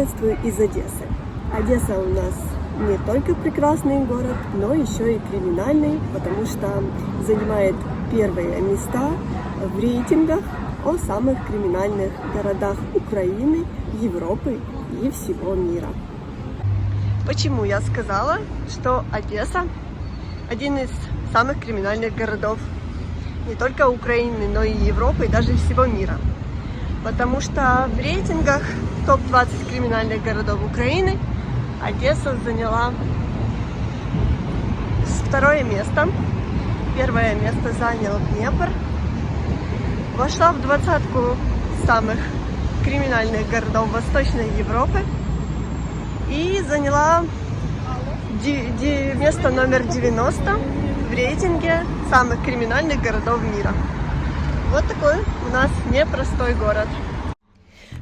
приветствую из Одессы. Одесса у нас не только прекрасный город, но еще и криминальный, потому что занимает первые места в рейтингах о самых криминальных городах Украины, Европы и всего мира. Почему я сказала, что Одесса один из самых криминальных городов не только Украины, но и Европы, и даже всего мира? Потому что в рейтингах топ-20 криминальных городов Украины Одесса заняла второе место. Первое место занял Днепр. Вошла в двадцатку самых криминальных городов Восточной Европы и заняла место номер 90 в рейтинге самых криминальных городов мира. Вот такой у нас непростой город.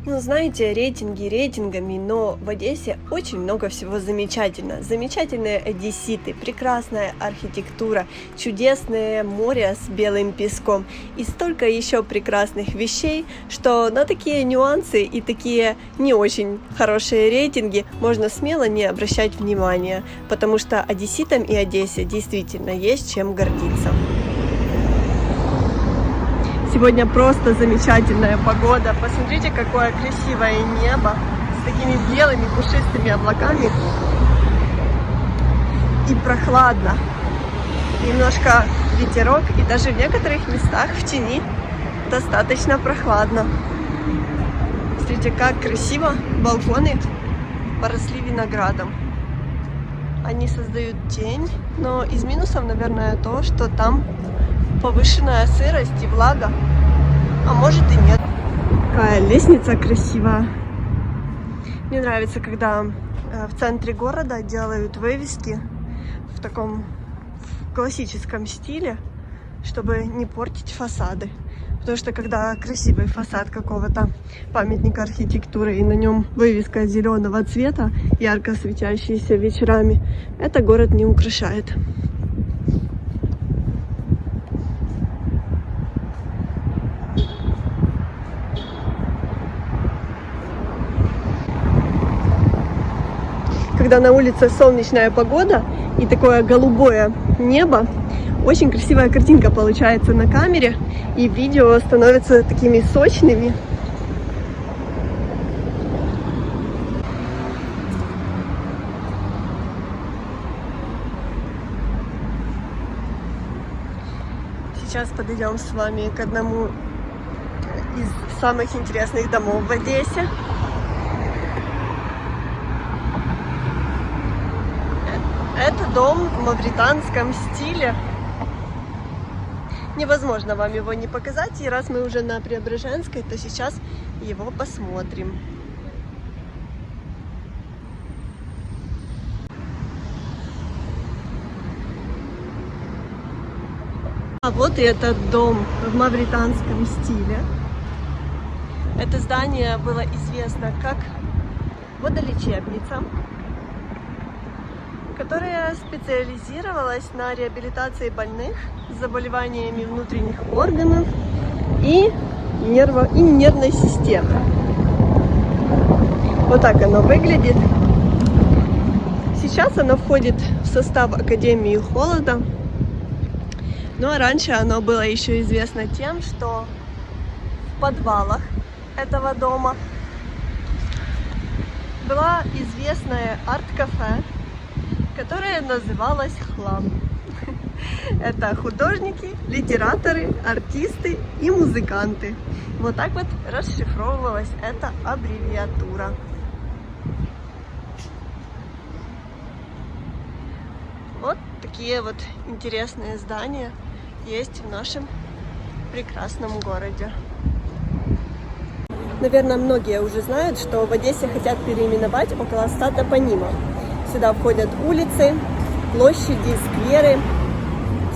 Ну, знаете, рейтинги рейтингами, но в Одессе очень много всего замечательно. Замечательные одесситы, прекрасная архитектура, чудесное море с белым песком и столько еще прекрасных вещей, что на такие нюансы и такие не очень хорошие рейтинги можно смело не обращать внимания, потому что одесситам и Одессе действительно есть чем гордиться. Сегодня просто замечательная погода. Посмотрите, какое красивое небо с такими белыми пушистыми облаками. И прохладно. Немножко ветерок, и даже в некоторых местах в тени достаточно прохладно. Смотрите, как красиво балконы поросли виноградом. Они создают тень, но из минусов, наверное, то, что там повышенная сырость и влага, а может и нет. Какая лестница красивая. Мне нравится, когда в центре города делают вывески в таком классическом стиле, чтобы не портить фасады. Потому что когда красивый фасад какого-то памятника архитектуры и на нем вывеска зеленого цвета, ярко светящаяся вечерами, это город не украшает. Когда на улице солнечная погода и такое голубое небо, очень красивая картинка получается на камере, и видео становятся такими сочными. Сейчас подойдем с вами к одному из самых интересных домов в Одессе. Это дом в мавританском стиле. Невозможно вам его не показать, и раз мы уже на Преображенской, то сейчас его посмотрим. А вот и этот дом в мавританском стиле. Это здание было известно как водолечебница, которая специализировалась на реабилитации больных с заболеваниями внутренних органов и нервной системы. Вот так оно выглядит. Сейчас оно входит в состав Академии холода. Ну а раньше оно было еще известно тем, что в подвалах этого дома была известная арт-кафе, которая называлась «Хлам». Это художники, литераторы, артисты и музыканты. Вот так вот расшифровывалась эта аббревиатура. Вот такие вот интересные здания есть в нашем прекрасном городе. Наверное, многие уже знают, что в Одессе хотят переименовать около 100 топонимов. Сюда входят улицы, площади, скверы.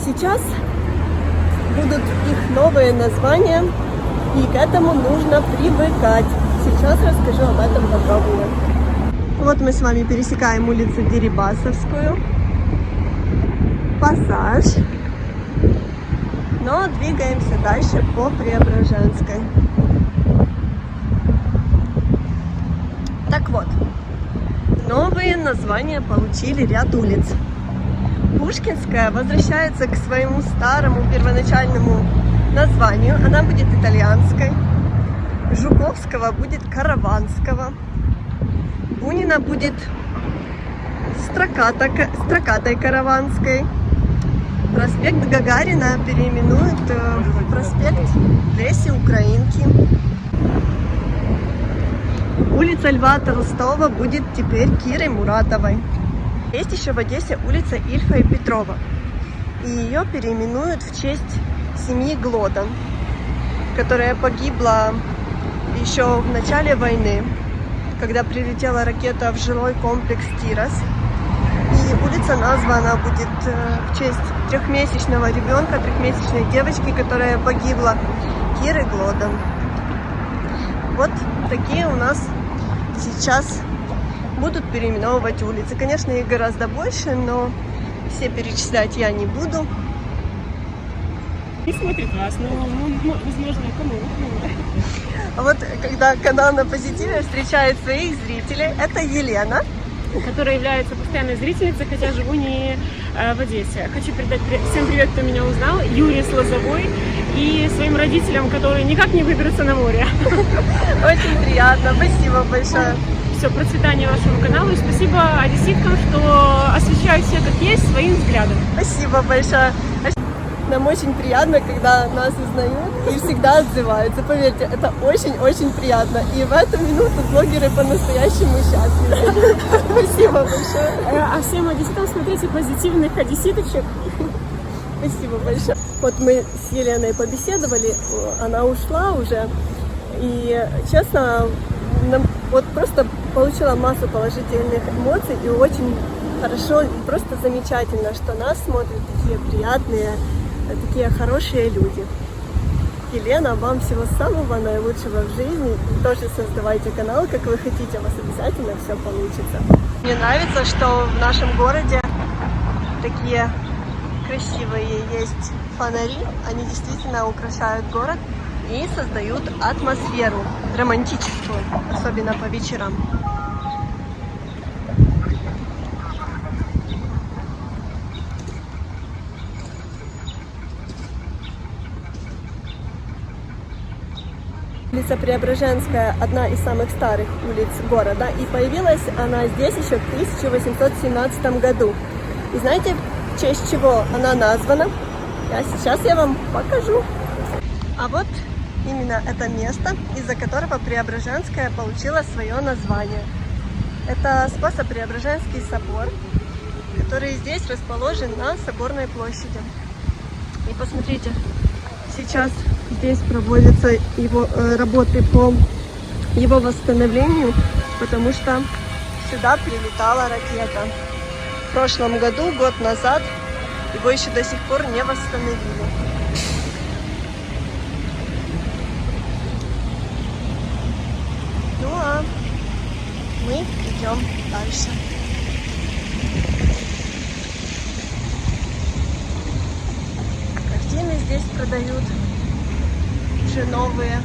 Сейчас будут их новые названия, и к этому нужно привыкать. Сейчас расскажу об этом подробнее. Вот мы с вами пересекаем улицу Дерибасовскую, Пассаж, но двигаемся дальше по Преображенской. Так вот, название получили ряд улиц. Пушкинская возвращается к своему старому первоначальному названию. Она будет итальянской. Жуковского будет Караванского. Бунина будет Строкатой Караванской. Проспект Гагарина переименуют в проспект Леси Украинки. Улица Льва Толстого будет теперь Кирой Муратовой. Есть еще в Одессе улица Ильфа и Петрова. И ее переименуют в честь семьи Глодан, которая погибла еще в начале войны, когда прилетела ракета в жилой комплекс Тирас. И улица названа будет в честь трехмесячного ребенка, трехмесячной девочки, которая погибла, Киры Глодан. Вот такие у нас сейчас будут переименовывать улицы. Конечно, их гораздо больше, но все перечислять я не буду. И смотрит вас, но возможно, кому. А вот когда канал На Позитиве встречает своих зрителей, это Елена, которая является постоянной зрительницей, хотя живу не в Одессе. Хочу передать всем привет, кто меня узнал, Юрий с Лозовой и своим родителям, которые никак не выберутся на море. Очень приятно, спасибо большое. Все, процветания вашему каналу и спасибо одесситкам, что освещают все как есть своим взглядом. Спасибо большое. Нам очень приятно, когда нас узнают и всегда отзываются. Поверьте, это очень-очень приятно. И в эту минуту блогеры по-настоящему счастливы. Спасибо большое. А всем одесситам смотрите позитивных одесситочек. Спасибо большое. Вот мы с Еленой побеседовали, она ушла уже. И честно, вот просто получила массу положительных эмоций и очень хорошо, просто замечательно, что нас смотрят такие приятные, такие хорошие люди. Елена, вам всего самого наилучшего в жизни. Тоже создавайте канал, как вы хотите, у вас обязательно все получится. Мне нравится, что в нашем городе такие красивые есть фонари. Они действительно украшают город и создают атмосферу романтическую, особенно по вечерам. Улица Преображенская – одна из самых старых улиц города, и появилась она здесь еще в 1817 году. И знаете, в честь чего она названа? Сейчас я вам покажу. А вот именно это место, из-за которого Преображенская получила свое название. Это Спасо-Преображенский собор, который здесь расположен на Соборной площади. И посмотрите, сейчас здесь проводятся работы по его восстановлению, потому что сюда прилетала ракета. В прошлом году, год назад, его еще до сих пор не восстановили. Ну а мы идем дальше. Картины здесь продают уже новые.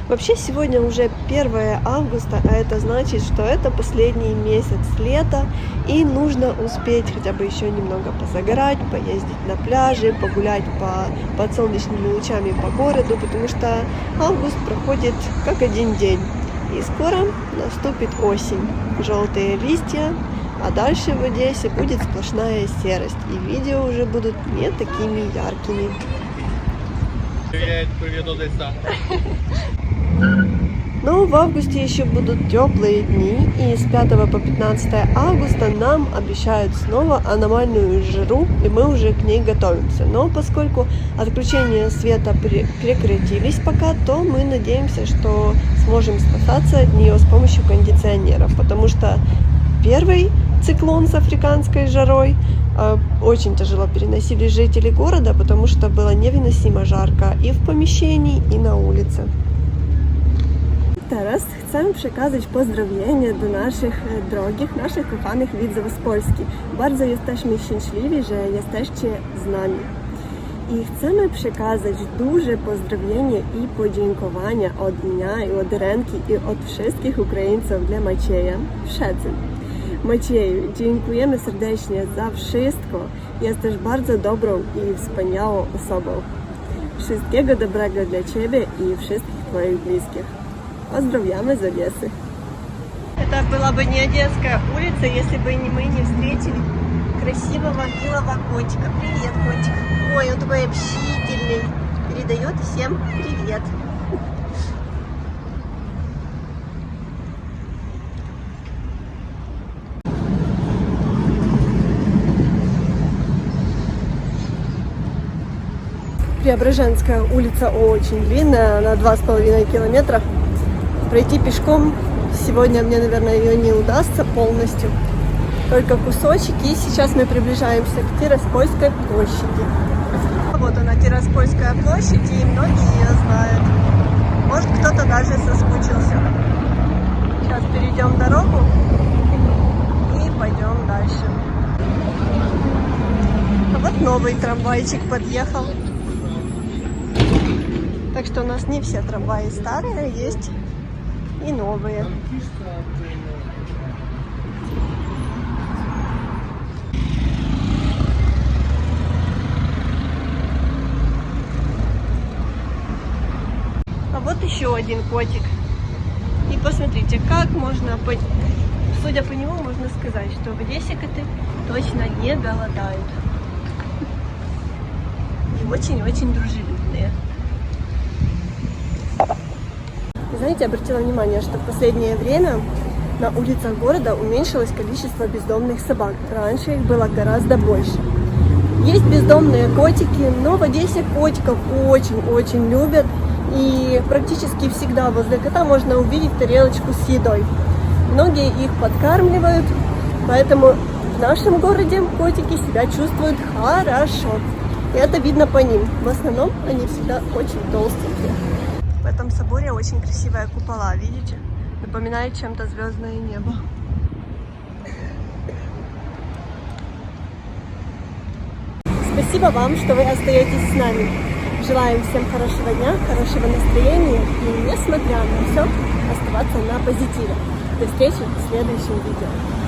Вообще сегодня уже 1 августа, а это значит, что это последний месяц лета, и нужно успеть хотя бы еще немного позагорать, поездить на пляже, погулять под солнечными лучами по городу, потому что август проходит как один день. И скоро наступит осень, желтые листья, а дальше в Одессе будет сплошная серость, и видео уже будут не такими яркими. Привет, Одесса. Но в августе еще будут теплые дни, и с 5 по 15 августа нам обещают снова аномальную жару, и мы уже к ней готовимся. Но поскольку отключения света прекратились пока, то мы надеемся, что сможем спасаться от нее с помощью кондиционеров, потому что первый циклон с африканской жарой очень тяжело переносили жители города, потому что было невыносимо жарко и в помещении, и на улице. Teraz chcę przekazać pozdrowienia do naszych drogich, naszych kochanych widzów z Polski. Bardzo jesteśmy szczęśliwi, że jesteście z nami. І chcemy przekazać duże pozdrowienie i podziękowania od mnie i od Renki i od wszystkich Ukraińców dla Macieja w Szczecin. Macieju, dziękujemy serdecznie za wszystko. Jesteś bardzo dobrą i wspaniałą osobą. Wszystkiego dobrego dla Ciebie i wszystkich Twoich bliskich. Pozdrawiamy z Одессы. Это была бы не Одесская улица, если бы мы не встретили красивого, милого котика. Привет, котик. Ой, он такой общительный. Передает всем привет. Преображенская улица очень длинная, она 2,5 километра. Пройти пешком сегодня мне, наверное, ее не удастся полностью. Только кусочек. И сейчас мы приближаемся к Тираспольской площади. Вот она, Тираспольская площадь, и многие ее знают. Может, кто-то даже соскучился. Сейчас перейдем дорогу и пойдем дальше. А вот новый трамвайчик подъехал. Так что у нас не все трамваи старые, есть и новые. А вот еще один котик. И посмотрите, как можно, судя по нему, можно сказать, что в Одессе коты точно не голодают. И очень-очень дружелюбные. Знаете, обратила внимание, что в последнее время на улицах города уменьшилось количество бездомных собак. Раньше их было гораздо больше. Есть бездомные котики, но в Одессе котиков очень-очень любят. И практически всегда возле кота можно увидеть тарелочку с едой. Многие их подкармливают, поэтому в нашем городе котики себя чувствуют хорошо. И это видно по ним. В основном они всегда очень толстенькие. В этом соборе очень красивые купола, видите? Напоминает чем-то звездное небо. Спасибо вам, что вы остаетесь с нами. Желаем всем хорошего дня, хорошего настроения и, несмотря на все, оставаться на позитиве. До встречи в следующем видео.